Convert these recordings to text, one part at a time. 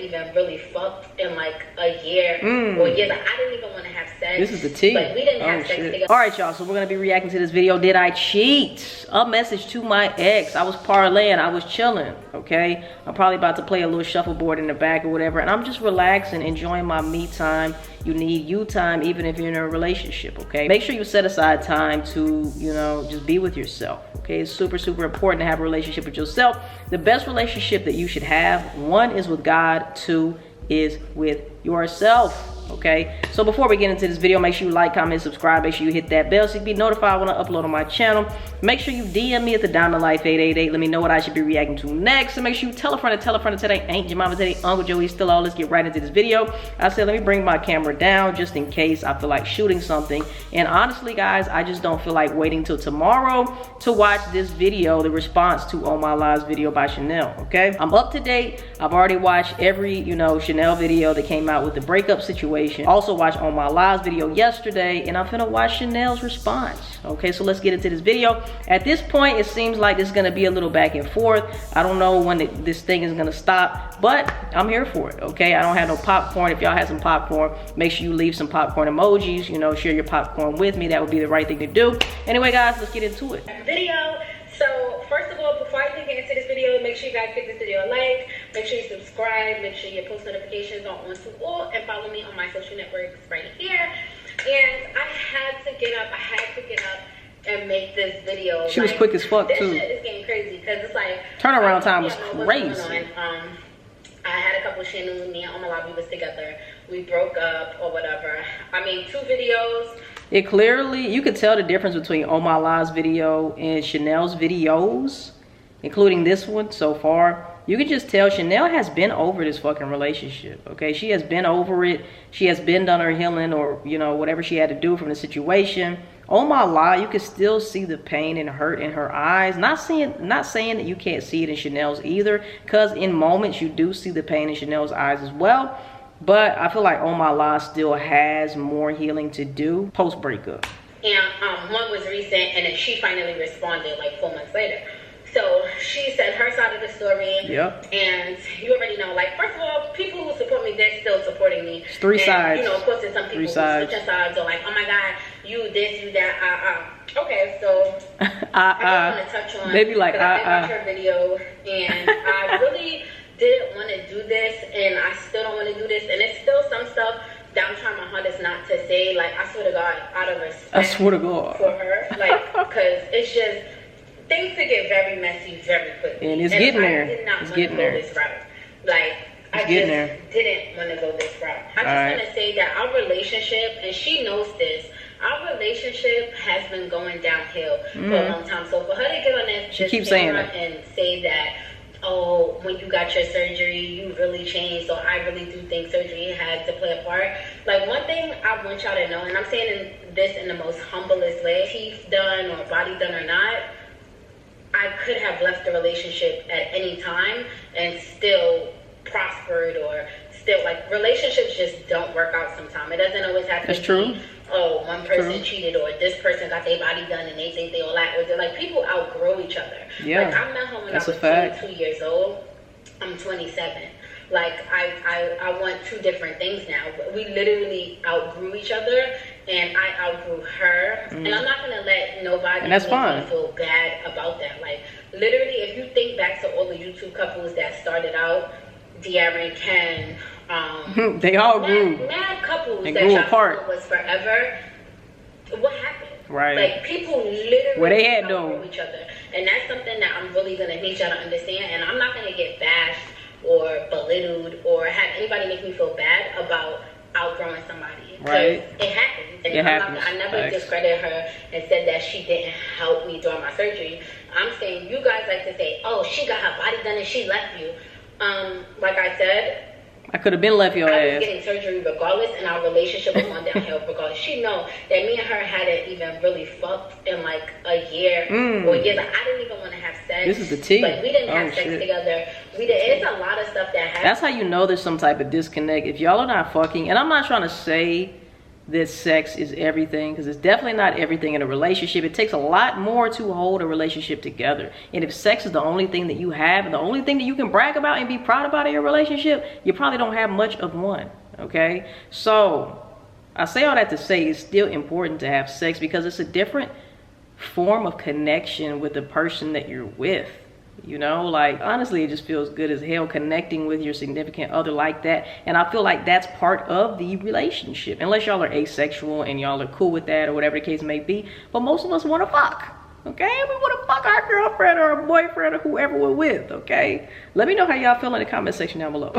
even really fucked in like a year or years. Like, I didn't even want to have sex. This is the tea. Like, we didn't have sex together. All right, y'all. So we're gonna be reacting to this video. Did I cheat? A message to my ex. I was parlaying. I was chilling. Okay. I'm probably about to play a little shuffleboard in the back or whatever, and I'm just relaxing, enjoying my me time. You need you time, even if you're in a relationship. Okay. Make sure you set aside time to, you know, just be with yourself. Okay. It's super, super important to have a relationship with yourself. The best relationship that you should have, 1 is with God, 2 is with yourself. Okay, so before we get into this video, make sure you like, comment, subscribe. Make sure you hit that bell so you can be notified when I upload on my channel. Make sure you DM me at TheDiamondLife888. Let me know what I should be reacting to next. And make sure you tell a friend to tell they ain't your mama, tell they Uncle Joey still all. Let's get right into this video. I said let me bring my camera down just in case I feel like shooting something. And honestly, guys, I just don't feel like waiting till tomorrow to watch this video, the response to Ohmyla's video by Chanel. Okay, I'm up to date. I've already watched every, you know, Chanel video that came out with the breakup situation. Also watched Ohmyla's video yesterday, and I'm finna watch Chanel's response. Okay, so let's get into this video. At this point, it seems like it's gonna be a little back and forth. I don't know when this thing is gonna stop, but I'm here for it. Okay, I don't have no popcorn. If y'all have some popcorn, make sure you leave some popcorn emojis. You know, share your popcorn with me. That would be the right thing to do. Anyway, guys, let's get into it. Video. So first of all, before I even get into this video, make sure you guys give this video a like, make sure you subscribe, make sure your post notifications are on to all, and follow me on my social networks right here. And I had to get up and make this video. She was quick as fuck too. This shit is getting crazy because it's like turnaround time was crazy. I had a couple shit, me and Ohmyla, we was together. We broke up or whatever. I made 2 videos. It clearly, you could tell the difference between Ohmyla's video and Chanel's videos, including this one so far. You can just tell Chanel has been over this fucking relationship, okay? She has been over it. She has been done her healing or, you know, whatever she had to do from the situation. Ohmyla, you can still see the pain and hurt in her eyes. Not saying that you can't see it in Chanel's either, because in moments you do see the pain in Chanel's eyes as well. But I feel like Ohmyla still has more healing to do post breakup. And one was recent, and then she finally responded like 4 months later. So she said her side of the story. Yep. And you already know, like, first of all, people who support me, they're still supporting me. It's 3 sides. You know, of course, there's some people who switch sides or like, oh my God, you this, you that, Okay, so I just want to touch on. Maybe like I did watch her video, and I really didn't want to do this, and I still don't want to do this, and it's still some stuff that I'm trying my hardest not to say. Like, I swear to God, out of respect, I swear to God, for her, like, because it's just things could get very messy very quickly, and it's getting there. It's getting there. This route. Like, I just didn't want to go this route. I just want to say that our relationship, and she knows this, our relationship has been going downhill for a long time. So for her to get on this camera and say that, oh, when you got your surgery, you really changed. So I really do think surgery had to play a part. Like, one thing I want y'all to know, and I'm saying this in the most humblest way, teeth done or body done or not, I could have left the relationship at any time and still prospered, or still, like, relationships just don't work out sometimes. It doesn't always have to be, oh, one person cheated or this person got their body done and they think they all that. Or they're like, people outgrow each other. Yeah, like, I met her when I was 22 years old. I'm 27. Like, I want 2 different things now. We literally outgrew each other, and I outgrew her. And I'm not gonna let nobody make me feel bad about that. Like, literally, if you think back to all the YouTube couples that started out, De'Aaron, Ken, they all grew. Mad couples and that grew apart. Was forever. What happened? Right. Like, people literally what they had outgrew each other, and that's something that I'm really gonna need y'all to understand. And I'm not gonna get bashed or belittled or have anybody make me feel bad about outgrowing somebody. Right. It happens. And it happens. I never discredited her and said that she didn't help me during my surgery. I'm saying, you guys like to say, oh, she got her body done and she left you. Like I said, I could have been left your ass. I was getting surgery regardless, and our relationship was going downhill regardless. She know that me and her hadn't even really fucked in like a year or years. Like, I didn't even want to have sex. This is the tea. Like, we didn't have sex together. It's a lot of stuff that happened. That's how you know there's some type of disconnect. If y'all are not fucking, and I'm not trying to say that sex is everything, because it's definitely not everything in a relationship. It takes a lot more to hold a relationship together. And if sex is the only thing that you have and the only thing that you can brag about and be proud about in your relationship, you probably don't have much of one. Okay, so I say all that to say it's still important to have sex, because it's a different form of connection with the person that you're with. You know, like, honestly, it just feels good as hell connecting with your significant other like that. And I feel like that's part of the relationship, unless y'all are asexual and y'all are cool with that or whatever the case may be. But most of us want to fuck. Okay, we want to fuck our girlfriend or our boyfriend or whoever we're with. Okay, let me know how y'all feel in the comment section down below.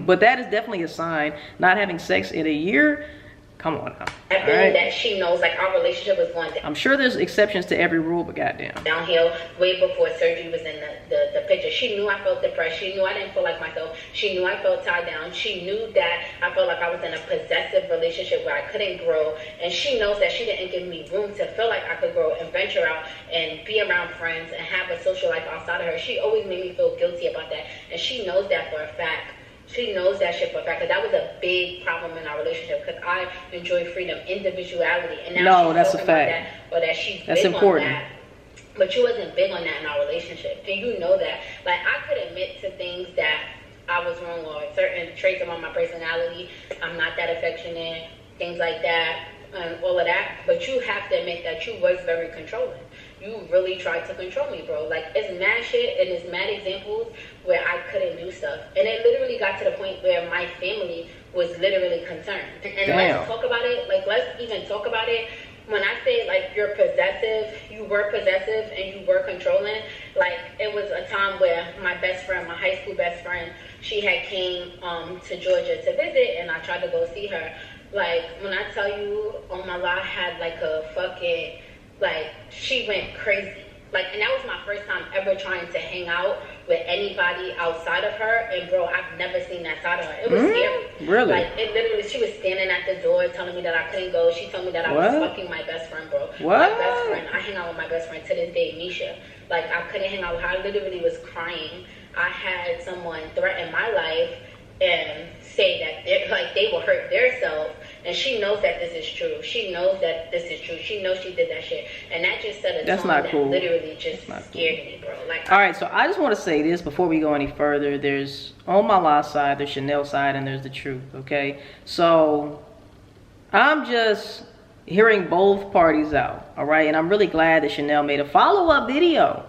But that is definitely a sign. Not having sex in a year, come on now. I believe that she knows, like, our relationship was going down. I'm sure there's exceptions to every rule, but goddamn. Downhill way before surgery was in the picture. She knew I felt depressed. She knew I didn't feel like myself. She knew I felt tied down. She knew that I felt like I was in a possessive relationship where I couldn't grow. And she knows that she didn't give me room to feel like I could grow and venture out and be around friends and have a social life outside of her. She always made me feel guilty about that. And she knows that for a fact. She knows that shit for a fact, because that was a big problem in our relationship, because I enjoy freedom, individuality, and now that's a fact. That, or that she's that's big important. On that. But you wasn't big on that in our relationship. Do you know that? Like, I could admit to things that I was wrong, or certain traits about my personality. I'm not that affectionate, things like that, and all of that. But you have to admit that you was very controlling. You really tried to control me, bro. Like, it's mad shit and it's mad examples where I couldn't do stuff. And it literally got to the point where my family was literally concerned. And let's talk about it. Like, let's even talk about it. When I say, like, you're possessive, you were possessive and you were controlling. Like, it was a time where my best friend, my high school best friend, she had came to Georgia to visit, and I tried to go see her. Like, when I tell you, Ohmyla had like a fucking, like, she went crazy. Like, and that was my first time ever trying to hang out with anybody outside of her. And bro, I've never seen that side of her. It was scary. Really? Like, it literally, she was standing at the door telling me that I couldn't go. She told me that I was fucking my best friend, bro. What? My best friend. I hang out with my best friend to this day, Misha. Like, I couldn't hang out with her. I literally was crying. I had someone threaten my life and say that they will hurt themselves. And she knows that this is true. She knows that this is true. She knows she did that shit. And that just set a tone that literally just scared me, bro. Like, all right, so I just want to say this before we go any further. There's Ohmyla's side, there's Chanel's side, and there's the truth, okay? So I'm just hearing both parties out, all right? And I'm really glad that Chanel made a follow-up video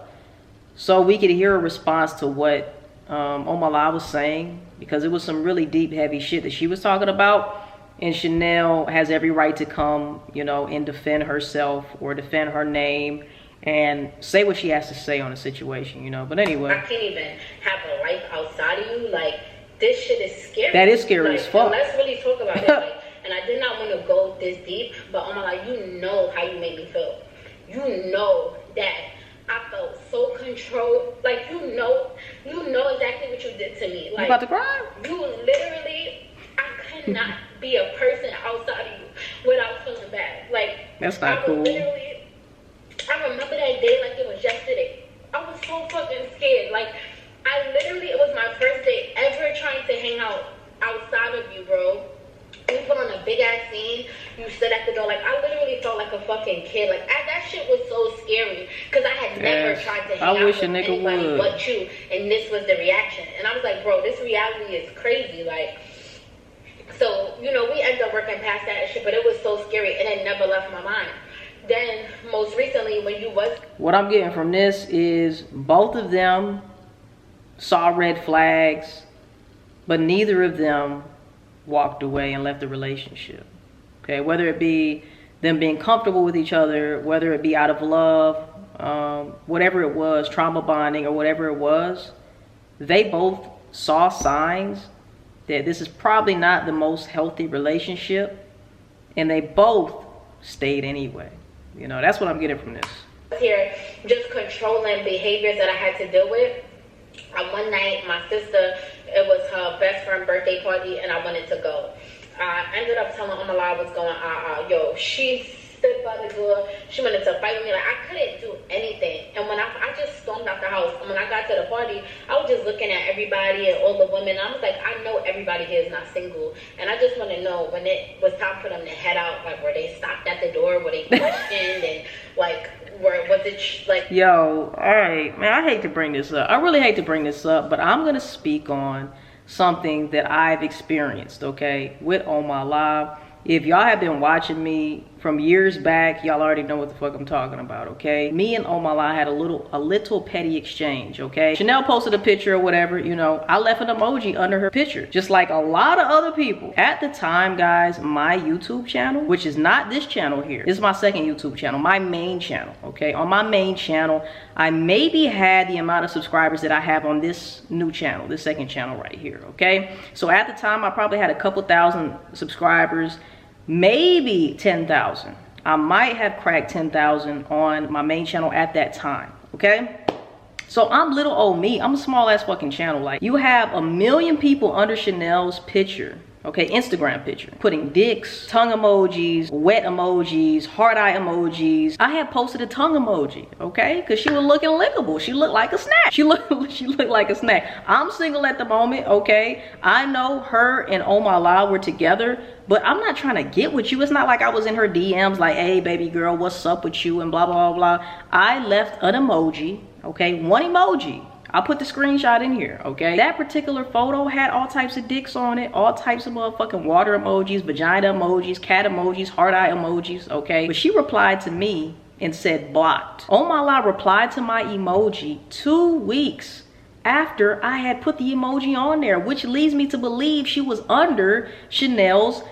so we could hear a response to what Ohmyla was saying, because it was some really deep, heavy shit that she was talking about. And Chanel has every right to come, you know, and defend herself or defend her name and say what she has to say on a situation, you know. But anyway, I can't even have a life outside of you. Like, this shit is scary. That is scary, like, as fuck. Let's really talk about it. Like, and I did not want to go this deep, but Ohmyla, you know how you made me feel. You know that I felt so controlled. Like, you know exactly what you did to me. Like, you about to cry? You literally, I could not be a person outside of you without feeling bad. Like, that's not cool. Literally, I remember that day like it was yesterday. I was so fucking scared. Like, I literally, it was my first day ever trying to hang out outside of you, bro. We put on a big ass scene. You stood at the door. Like, I literally felt like a fucking kid. Like, that shit was so scary, because I had never tried to hang out with anybody but you, and this was the reaction. And I was like, bro, this reality is crazy. Like, so, you know, we ended up working past that and shit, but it was so scary, and it never left my mind. Then, most recently, when you was... What I'm getting from this is both of them saw red flags, but neither of them walked away and left the relationship. Okay, whether it be them being comfortable with each other, whether it be out of love, whatever it was, trauma bonding or whatever it was, they both saw signs that this is probably not the most healthy relationship, and they both stayed anyway. You know, that's what I'm getting from this. Here, just controlling behaviors that I had to deal with. One night, my sister, it was her best friend birthday party, and I wanted to go. I ended up telling Ohmyla I was going, yo, she stood by the door. She wanted to fight with me. Like, I couldn't do anything. And when I just stormed out the house, and when I got to the party, I was just looking at everybody and all the women. I was like, I know everybody here is not single. And I just want to know, when it was time for them to head out, like, were they stopped at the door? Were they questioned? And, like, was it, like... Yo, all right. Man, I hate to bring this up. I really hate to bring this up, but I'm going to speak on something that I've experienced, okay, with Ohmyla. If y'all have been watching me from years back, y'all already know what the fuck I'm talking about, okay? Me and Ohmyla had a little petty exchange, okay? Chanel posted a picture or whatever, you know, I left an emoji under her picture, just like a lot of other people. At the time, guys, my YouTube channel, which is not this channel here, this is my second YouTube channel, my main channel, okay? On my main channel, I maybe had the amount of subscribers that I have on this new channel, this second channel right here, okay? So at the time, I probably had a couple thousand subscribers, maybe 10,000. I might have cracked 10,000 on my main channel at that time, okay? So I'm little old me. I'm a small ass fucking channel. Like, you have 1 million people under Chanel's picture, okay, Instagram picture, putting dicks, tongue emojis, wet emojis, heart eye emojis. I had posted a tongue emoji, okay, because she was looking lickable. She looked like a snack. She looked like a snack. I'm single at the moment, okay? I know her and Ohmyla were together, but I'm not trying to get with you. It's not like I was in her DMs like, hey, baby girl, what's up with you, and blah, blah, blah, blah. I left an emoji, okay, one emoji. I'll put the screenshot in here, okay? That particular photo had all types of dicks on it, all types of motherfucking water emojis, vagina emojis, cat emojis, heart eye emojis, okay? But she replied to me and said blocked. Ohmyla replied to my emoji 2 weeks after I had put the emoji on there, which leads me to believe she was under Chanel's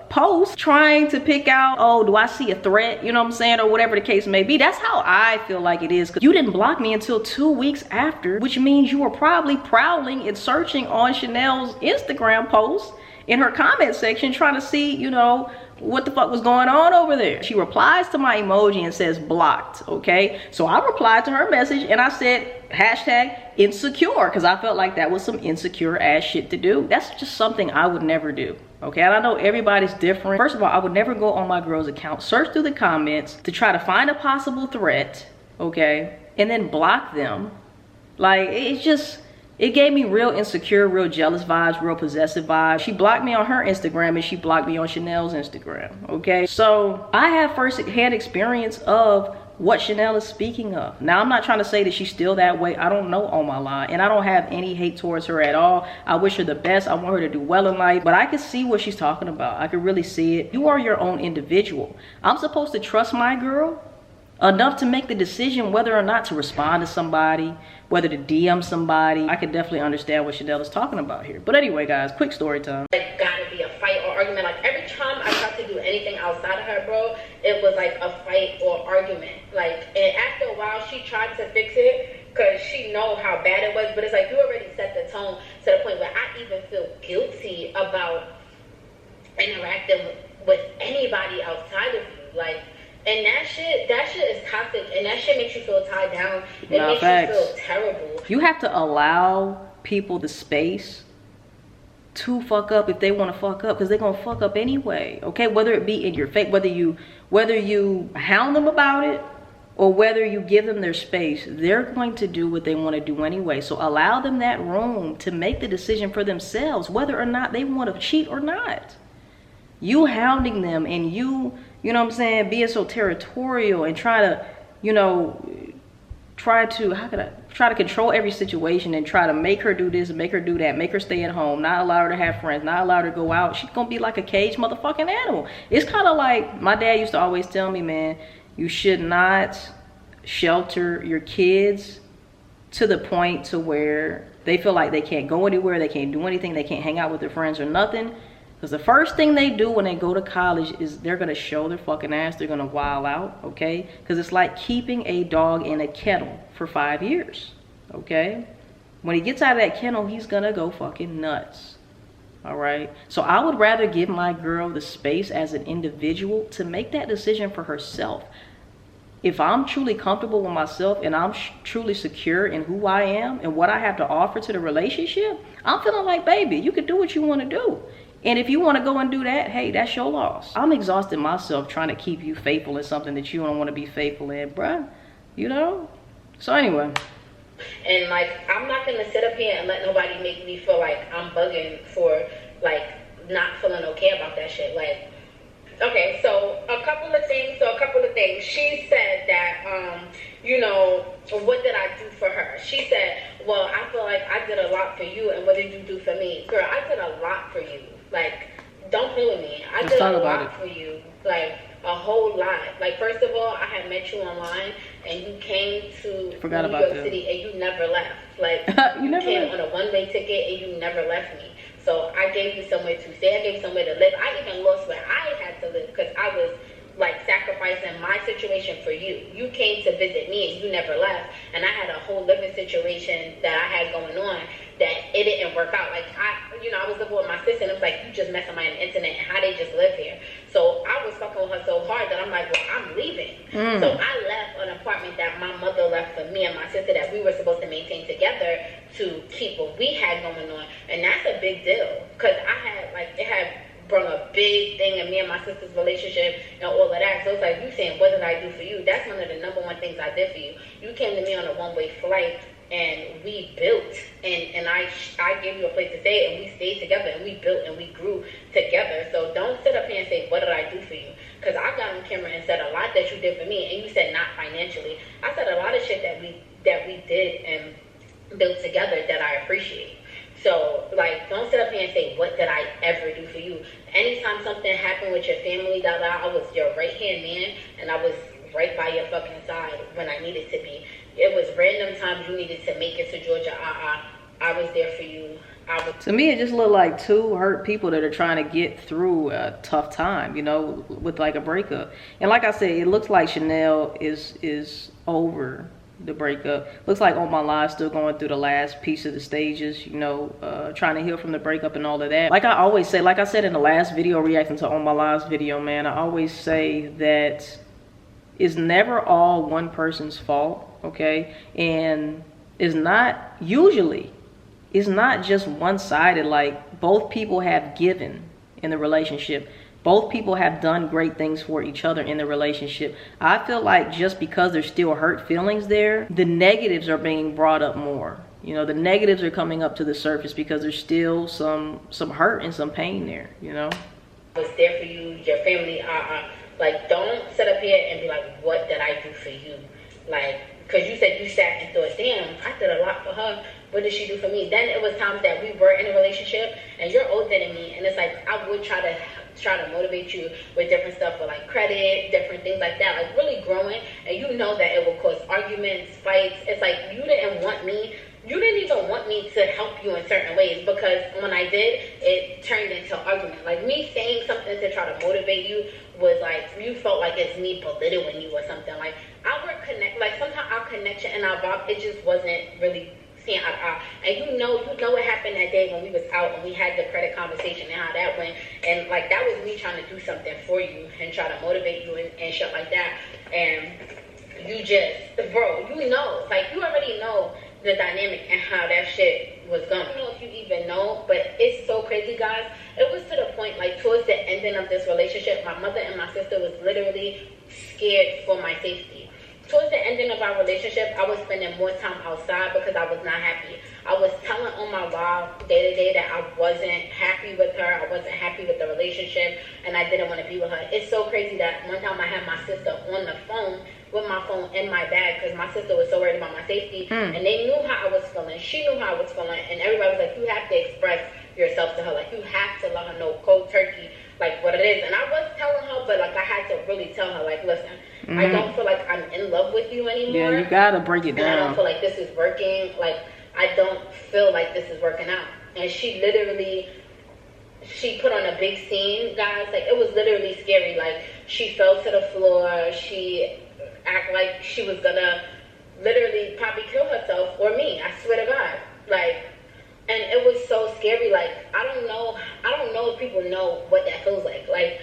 post trying to pick out, oh, do I see a threat, you know what I'm saying, or whatever the case may be. That's how I feel like it is, because you didn't block me until 2 weeks after, which means you were probably prowling and searching on Chanel's Instagram post in her comment section trying to see, you know, what the fuck was going on over there. She replies to my emoji and says blocked, okay? So I replied to her message and I said hashtag insecure, because I felt like that was some insecure ass shit to do. That's just something I would never do, okay? And I know everybody's different. First of all, I would never go on my girl's account, search through the comments to try to find a possible threat, okay, and then block them. Like, it's just, it gave me real insecure, real jealous vibes, real possessive vibes. She blocked me on her Instagram and she blocked me on Chanel's Instagram, okay? So I have first-hand experience of what Chanel is speaking of. Now, I'm not trying to say that she's still that way. I don't know Ohmyla, and I don't have any hate towards her at all. I wish her the best. I want her to do well in life, but I can see what she's talking about. I can really see it. You are your own individual. I'm supposed to trust my girl enough to make the decision whether or not to respond to somebody, whether to DM somebody. I can definitely understand what Chanel is talking about here. But anyway, guys, quick story time. Like, gotta be a fight or argument. Like, every time I tried to do anything outside of her, bro, it was like a fight or argument. Like, and after a while, she tried to fix it because she know how bad it was. But it's like, you already set the tone to the point where I even feel guilty about interacting with anybody outside of you. Like, and that shit is toxic, and that shit makes you feel tied down. It makes you feel terrible. You have to allow people the space to fuck up if they want to fuck up, because they're gonna fuck up anyway, okay? Whether it be in your face, whether you hound them about it or whether you give them their space, they're going to do what they want to do anyway. So allow them that room to make the decision for themselves, whether or not they want to cheat or not. You hounding them and you know what I'm saying, being so territorial and try to, you know, try to control every situation and try to make her do this, make her do that, make her stay at home, not allow her to have friends, not allow her to go out. She's gonna be like a caged motherfucking animal. It's kind of like my dad used to always tell me, man, you should not shelter your kids to the point to where they feel like they can't go anywhere, they can't do anything, they can't hang out with their friends or nothing. Because the first thing they do when they go to college is they're going to show their fucking ass. They're going to wild out, okay? Because it's like keeping a dog in a kennel for 5 years, okay? When he gets out of that kennel, he's going to go fucking nuts, all right? So I would rather give my girl the space as an individual to make that decision for herself. If I'm truly comfortable with myself and I'm truly secure in who I am and what I have to offer to the relationship, I'm feeling like, baby, you can do what you want to do. And if you want to go and do that, hey, that's your loss. I'm exhausted myself trying to keep you faithful in something that you don't want to be faithful in, bruh. You know? So anyway. And like, I'm not gonna sit up here and let nobody make me feel like I'm bugging for like not feeling okay about that shit. Like, okay, so a couple of things. She said that, you know, what did I do for her? She said, well, I feel like I did a lot for you, and what did you do for me? Girl, I did a lot for you. Like, don't play with me. I did a lot for you. Like, a whole lot. Like, first of all, I had met you online, and you came to New York City, and you never left. Like, you came on a one-way ticket, and you never left me. So I gave you somewhere to stay. I gave you somewhere to live. I even lost where I had to live because I was like sacrificing my situation for you. You came to visit me and you never left. And I had a whole living situation that I had going on that it didn't work out. Like I was living with my sister and it was like, you just met somebody on the internet and how they just live here. So I was fucking with her so hard that I'm like, well, I'm leaving. So I left an apartment that my mother left for me and my sister that we were supposed to maintain together to keep what we had going on. And that's a big deal because it had brought a big thing in me and my sister's relationship and all of that. So it's like, you saying, what did I do for you? That's one of the number one things I did for you. You came to me on a one-way flight and we built and I gave you a place to stay and we stayed together and we built and we grew together. So don't sit up here and say, what did I do for you? Because I got on camera and said a lot that you did for me and you said not financially. I said a lot of shit that we did and built together that I appreciate. So, like, don't sit up here and say, what did I ever do for you? Anytime something happened with your family, I was your right-hand man, and I was right by your fucking side when I needed to be. It was random times you needed to make it to Georgia. I was there for you. To me, it just looked like two hurt people that are trying to get through a tough time, you know, with like a breakup. And like I said, it looks like Chanel is over the breakup. Looks like Ohmyla is still going through the last piece of the stages, you know, trying to heal from the breakup and all of that. Like I always say, like I said in the last video reacting to Ohmyla's video, man, I always say that it's never all one person's fault, okay? And it's not just one-sided. Like, both people have given in the relationship. Both people have done great things for each other in the relationship. I feel like just because there's still hurt feelings there, the negatives are being brought up more. You know, the negatives are coming up to the surface because there's still some hurt and some pain there, you know? I was there for you, your family. Like, don't sit up here and be like, what did I do for you? Like, because you said you sat and thought, damn, I did a lot for her. What did she do for me? Then it was times that we were in a relationship and you're older than me. And it's like, I would try to motivate you with different stuff for like credit, different things like that, like really growing. And you know that it will cause arguments, fights. It's like you didn't even want me to help you in certain ways, because when I did, it turned into argument. Like me saying something to try to motivate you was like, you felt like it's me belittling you or something. Like sometimes our connection and our vibe, it just wasn't really seeing eye to eye. And you know what happened that day when we was out and we had the credit conversation and how that went. And like, that was me trying to do something for you and try to motivate you and shit like that. And you just, bro, you know, like you already know the dynamic and how that shit was going. I don't know if you even know, but it's so crazy, guys. It was to the point, like towards the ending of this relationship, my mother and my sister was literally scared for my safety. Towards the ending of our relationship, I was spending more time outside because I was not happy. I was telling Ohmyla day to day that I wasn't happy with her. I wasn't happy with the relationship, and I didn't want to be with her. It's so crazy that one time I had my sister on the phone with my phone in my bag because my sister was so worried about my safety, and they knew how I was feeling. She knew how I was feeling, and everybody was like, you have to express yourself to her. Like, you have to let her know cold turkey, like, what it is. And I was telling her, but like, I had to really tell her, like, listen, I don't feel like I'm in love with you anymore. Yeah, you gotta break it down. And I don't feel like this is working. Like, I don't feel like this is working out. And she put on a big scene, guys. Like, it was literally scary. Like, she fell to the floor. She acted like she was gonna literally probably kill herself or me. I swear to God. Like, and it was so scary. Like, I don't know if people know what that feels like. Like,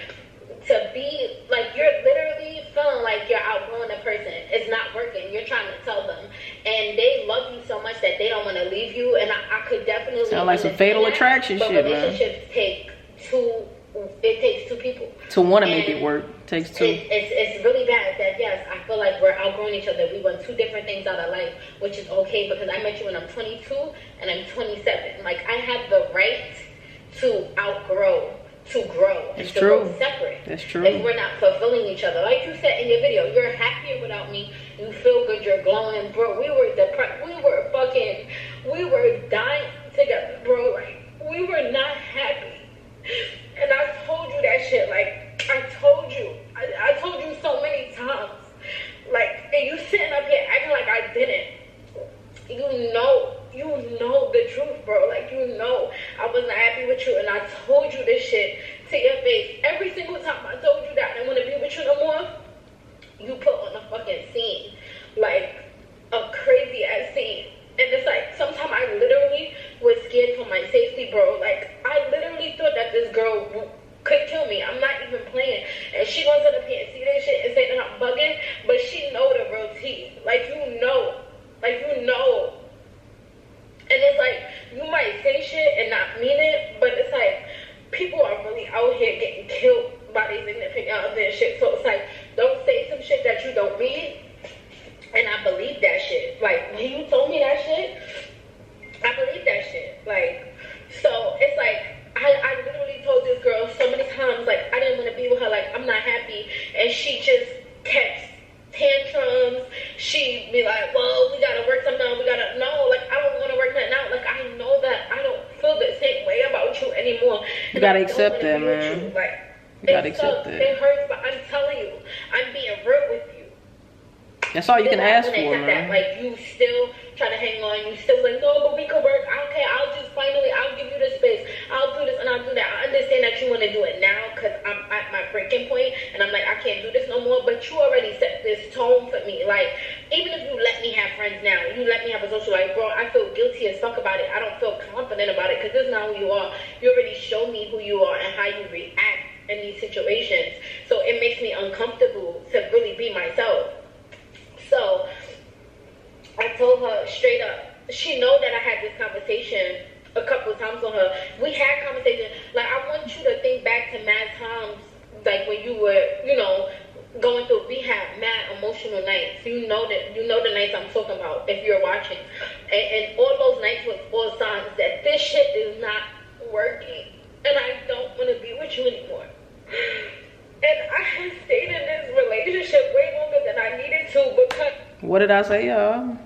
to be, like, you're literally feeling like you're outgrowing a person. It's not working. You're trying to tell them. And they love you so much that they don't want to leave you. And I could definitely sound like some Fatal Attraction but shit, relationships take two it takes two people to want to make it work. Takes two. It's really bad that, yes, I feel like we're outgrowing each other. We want two different things out of life, which is okay, because I met you when I'm 22 and I'm 27. Like, I have the right to outgrow, to grow, and to grow separate. That's true. If we're not fulfilling each other, like you said in your video, you're happier without me. You feel good. You're glowing, bro. We were depressed. We were dying together, bro. Like, we were not happy. And I told you that shit. Like, I told you so many times. Like, and you sitting up here acting like I didn't. You know the truth, bro. Like, you know I wasn't happy with you, and I told you this shit to your face. Every single time I told you that I didn't want to be with you no more, you put on a fucking scene. Like, a crazy ass scene. And it's like, sometimes I literally was scared for my safety, bro. Like, I literally thought that this girl could kill me. I'm not even playing. And she goes up here and see this shit and say that I'm bugging, but she know the real tea. Like, you know. And it's like, you might say shit and not mean it, but it's like, people are really out here getting killed by these significant others and shit. So it's like, don't say some shit that you don't mean. And I believe that shit. Like, when you told me that shit, I believe that shit. Like, so it's like, I literally told this girl so many times, like, I didn't want to be with her, like, I'm not happy. And she just kept tantrums. She'd be like, well, we gotta work something out. No, like, I don't want to work nothing out. Like, I know that I don't feel the same way about you anymore. You gotta accept that, man. Like, you gotta accept that. It hurts, but I'm telling you, I'm being real with you. That's all you can ask for, man. Like, you still trying to hang on. You still like, no, but we could work. Okay, I'll give you the space. I'll do this and I'll do that. I understand that you want to do it now because I'm at my breaking point and I'm like, I can't do this no more. But you already set this tone for me. Like, even if you let me have friends now, you let me have a social life, bro, I feel guilty as fuck about it. I don't feel confident about it because this is not who you are. You already showed me who you are and how you react in these situations. So it makes me uncomfortable to really be myself. So I told her straight up. She know that I had this conversation a couple of times with her. We had conversations. Like, I want you to think back to mad times, like when you were, you know, going through. We had mad emotional nights. You know the nights I'm talking about if you're watching. And all those nights was all signs that this shit is not working, and I don't want to be with you anymore. And I have stayed in this relationship way longer than I needed to because... What did I say, y'all?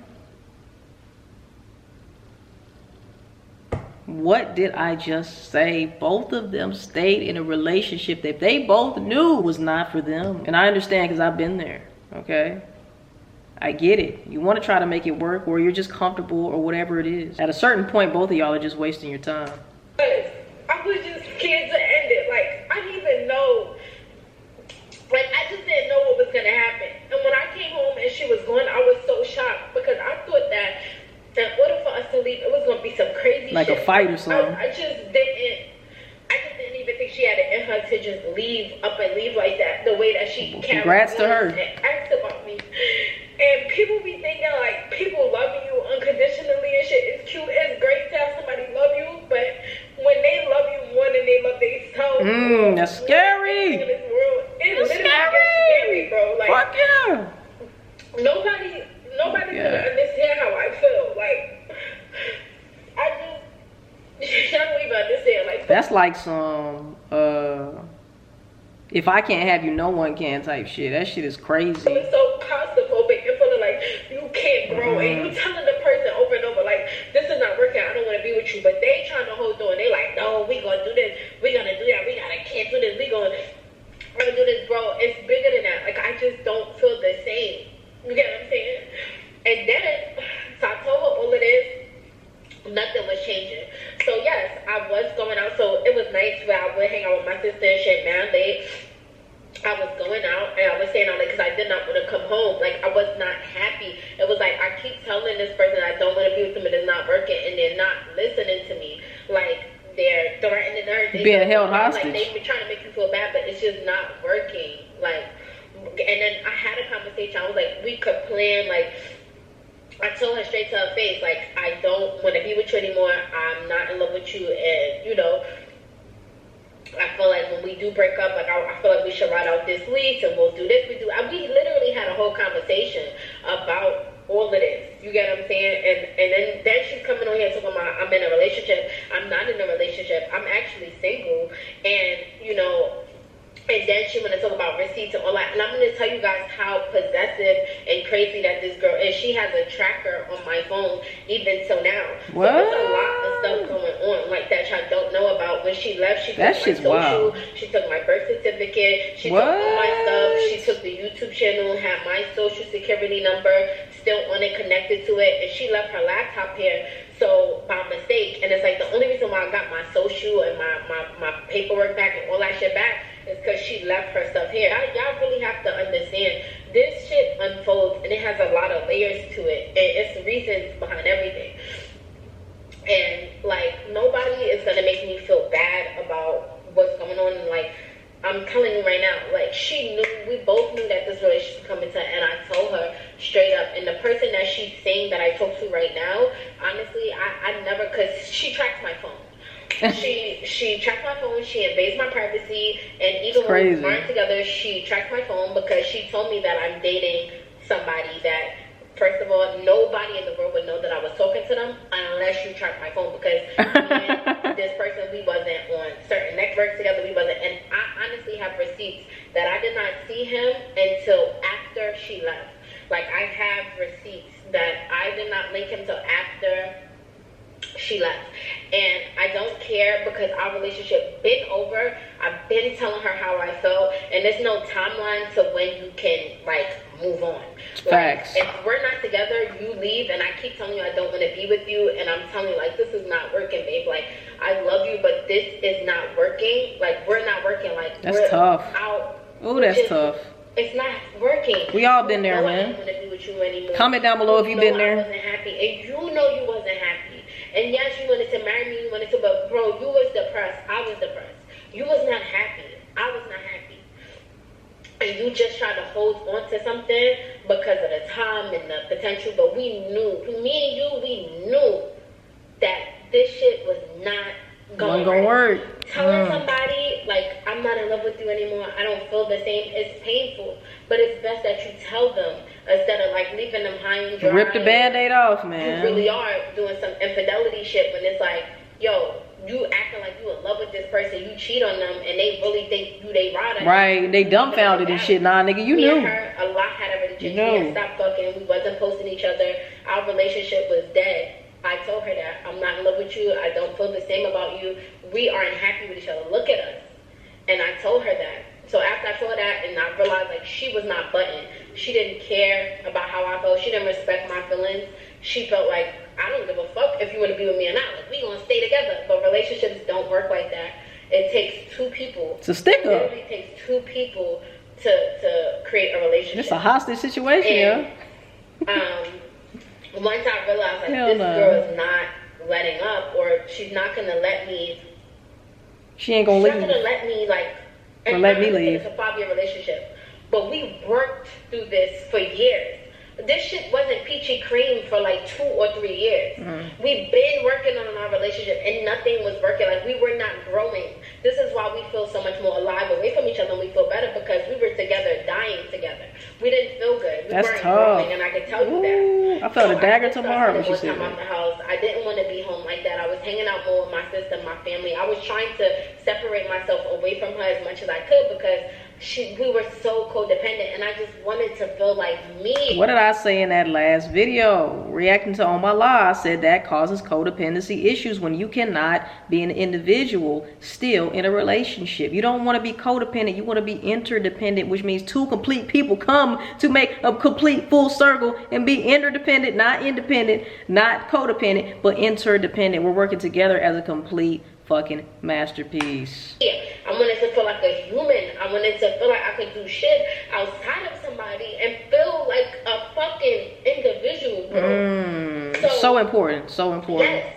What did I just say? Both of them stayed in a relationship that they both knew was not for them. And I understand because I've been there, okay? I get it. You want to try to make it work, or you're just comfortable, or whatever it is. At a certain point, both of y'all are just wasting your time. I was just scared to end it. Like, I didn't even know... Like, I just didn't know what was going to happen. And when I came home and she was gone, I was so shocked because I thought that in order for us to leave, it was going to be some crazy like shit. A fight or something. I just didn't even think she had it in her to just leave like that, the way that she carried Congrats to her. And asked about me. And people be thinking, like, people loving you unconditionally and shit. It's cute. It's great to have somebody love you, but when they love you more than they love themselves, that's scary. It's scary, bro. Like, fuck yeah. Nobody can understand how I feel. Like, I don't even understand. Like, that's like some if I can't have you, no one can type shit. That shit is crazy. It's so claustrophobic and feeling like you can't grow, and you telling the person over and over, like, this is not working. I don't want to be with you, but they trying to hold on. They like, no, we gonna do this. We gonna do that. We gotta cancel this. We gonna do this, bro. It's bigger than that. Like, I just don't feel the same. You get what I'm saying? And then, so I told her all of this. Nothing was changing. So yes, I was going out. So it was nice where I would hang out with my sister and shit, man. I was going out and I was staying out late because I did not want to come home. Like, I was not happy. It was like, I keep telling this person I don't want to be with them, and it's not working, and they're not listening to me. Like, they're threatening her. Being held hostage. Like, they've been trying to make you feel bad, but it's just not working. Like, and then I had a conversation. I was like, we could plan. Like, I told her straight to her face, like, I don't want to be with you anymore. I'm not in love with you, and, you know, I feel like when we do break up, like I feel like we should write out this lease and we'll do this. We literally had a whole conversation about all of this. You get what I'm saying? And then she's coming on here talking about I'm in a relationship. I'm not in a relationship. I'm actually single. And you know. And then she want to talk about receipts and all that. And I'm going to tell you guys how possessive and crazy that this girl is. She has a tracker on my phone even till now. What? So there's a lot of stuff going on like that y'all don't know about. When she left, she took my social. Wow. She took my birth certificate. She took all my stuff. She took the YouTube channel, had my social security number still on it, connected to it. And she left her laptop here. So by mistake. And it's like the only reason why I got my social and my paperwork back and all that shit back is because she left her stuff here. Y'all really have to understand, this shit unfolds and it has a lot of layers to it. And it's the reasons behind everything. And like, nobody is gonna make me feel bad about what's going on. And like, I'm telling you right now, like, we both knew that this relationship was coming to an end. I told her straight up. And the person that she's saying that I talk to right now, honestly, I never, because she tracks my phone. She tracked my phone. She invades my privacy, and even when we weren't together, she tracked my phone because she told me that I'm dating somebody that, first of all, nobody in the world would know that I was talking to them unless you tracked my phone, because me and this person, we wasn't on certain networks together. We wasn't, and I honestly have receipts that I did not see him until after she left. Like, I have receipts that I did not link him till after she left. And I don't care because our relationship been over. I've been telling her how I felt, and there's no timeline to when you can like move on. Facts. Like, if we're not together, you leave, and I keep telling you I don't want to be with you, and I'm telling you like, this is not working, babe. Like, I love you, but this is not working. Like, we're not working. Like, that's tough. Oh, that's tough. It's not working. We all been there, man. I don't want to be with you anymore. Comment down below if you've been there. I wasn't happy, and you know you wasn't happy. And yes, you wanted to marry me, you wanted to, but bro, you was depressed. I was depressed. You was not happy. I was not happy. And you just tried to hold on to something because of the time and the potential. But we knew, me and you, we knew that this shit was not going to work. Telling somebody, like, I'm not in love with you anymore, I don't feel the same, it's painful. But it's best that you tell them instead of like leaving them high and dry. Rip the band-aid off, man. You really are doing some infidelity shit when it's like, yo, you acting like you in love with this person, you cheat on them, and they really think you they ride. Right, they dumbfounded and shit. Nah, nigga, you knew. Me and her, a lot had already changed. We had stopped fucking. We wasn't posting each other. Our relationship was dead. I told her that I'm not in love with you. I don't feel the same about you. We aren't happy with each other. Look at us. And I told her that. So after I saw that and I realized like she was not buttoned. She didn't care about how I felt. She didn't respect my feelings. She felt like, I don't give a fuck if you want to be with me or not. Like, we gonna stay together. But relationships don't work like that. It takes two people. It's a stick up. It literally takes two people to create a relationship. It's a hostage situation, once I realized like this girl is not letting up, or she's not gonna let me. She ain't gonna leave. She's not gonna let me like. Or let me leave. It's a 5-year relationship, but we worked through this for years. This shit wasn't peachy cream for like 2 or 3 years. We've been working on our relationship and nothing was working. Like, we were not growing. This is why we feel so much more alive away from each other, and we feel better because we were together, dying together. We didn't feel good. We weren't growing, and I can tell you that. I felt a dagger to my heart when she said that. Out the house. I didn't want to be home like that. I was hanging out more with my sister, my family. I was trying to separate myself away from her as much as I could because we were so codependent, and I just wanted to feel like me. What did I say in that last video? Reacting to Ohmyla, I said that causes codependency issues when you cannot be an individual still in a relationship. You don't want to be codependent. You want to be interdependent, which means two complete people come to make a complete full circle and be interdependent, not independent, not codependent, but interdependent. We're working together as a complete fucking masterpiece. Yeah, I wanted to feel like a human. I wanted to feel like I could do shit outside of somebody and feel like a fucking individual, bro. So important, so important. Yes.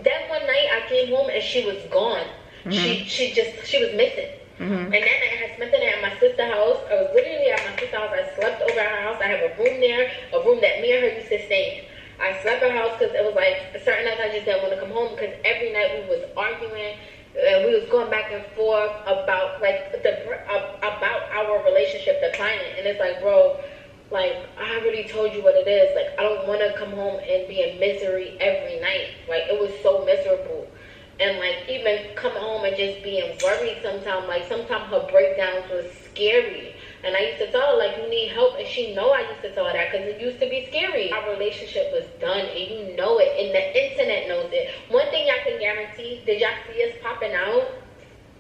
That one night I came home and she was gone. She was missing. And that night I had spent the night at my sister's house. I was literally at my sister's house. I slept over at her house. I have a room there, a room that me and her used to stay in. I slept at her house because it was like certain nights I just didn't want to come home because every night we was arguing, And we was going back and forth about like about our relationship declining. And it's like, bro, like, I already told you what it is. Like, I don't want to come home and be in misery every night. Like, it was so miserable. And like, even coming home and just being worried sometimes. Like, sometimes her breakdowns was scary. And I used to tell her, like, you need help. And she know I used to tell her that because it used to be scary. Our relationship was done, and you know it. And the internet knows it. One thing I can guarantee, did y'all see us popping out?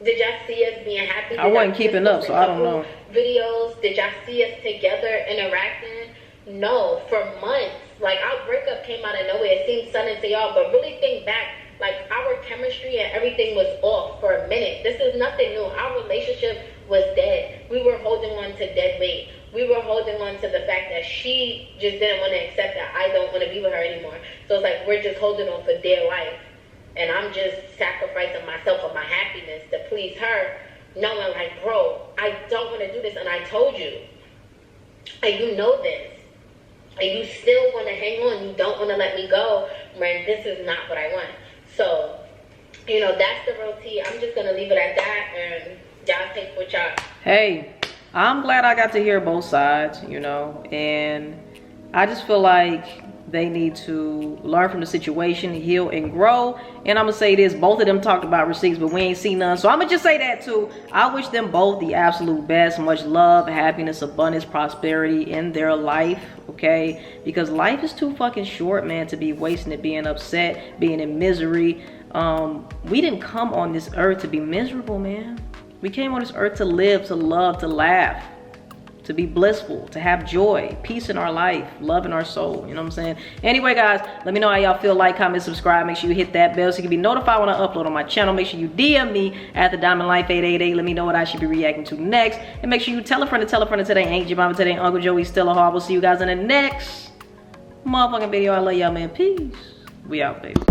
Did y'all see us being happy? I wasn't keeping up, so I don't know. Videos, did y'all see us together interacting? No, for months. Like, our breakup came out of nowhere. It seemed sudden to y'all, but really think back. Like, our chemistry and everything was off for a minute. This is nothing new. Our relationship was dead. We were holding on to dead weight. We were holding on to the fact that she just didn't want to accept that I don't want to be with her anymore. So it's like we're just holding on for dear life. And I'm just sacrificing myself and my happiness to please her, knowing like, bro, I don't want to do this. And I told you. And you know this. And you still want to hang on. You don't want to let me go. Man, this is not what I want. So, you know, that's the real tea. I'm just going to leave it at that. And y'all take what y'all. Hey, I'm glad I got to hear both sides, you know. And I just feel like they need to learn from the situation, heal and grow. And I'm gonna say this, both of them talked about receipts, but we ain't seen none. So I'm gonna just say that too. I wish them both the absolute best. Much love, happiness, abundance, prosperity in their life, okay? Because life is too fucking short, man, to be wasting it, being upset, being in misery. We didn't come on this earth to be miserable, man. We came on this earth to live, to love, to laugh, to be blissful, to have joy, peace in our life, love in our soul. You know what I'm saying? Anyway, guys, let me know how y'all feel. Like, comment, subscribe. Make sure you hit that bell so you can be notified when I upload on my channel. Make sure you DM me at TheDiamondLife888. Let me know what I should be reacting to next. And make sure you tell a friend that today ain't your mama, today ain't Uncle Joey, still a heart. We'll see you guys in the next motherfucking video. I love y'all, man. Peace. We out, baby.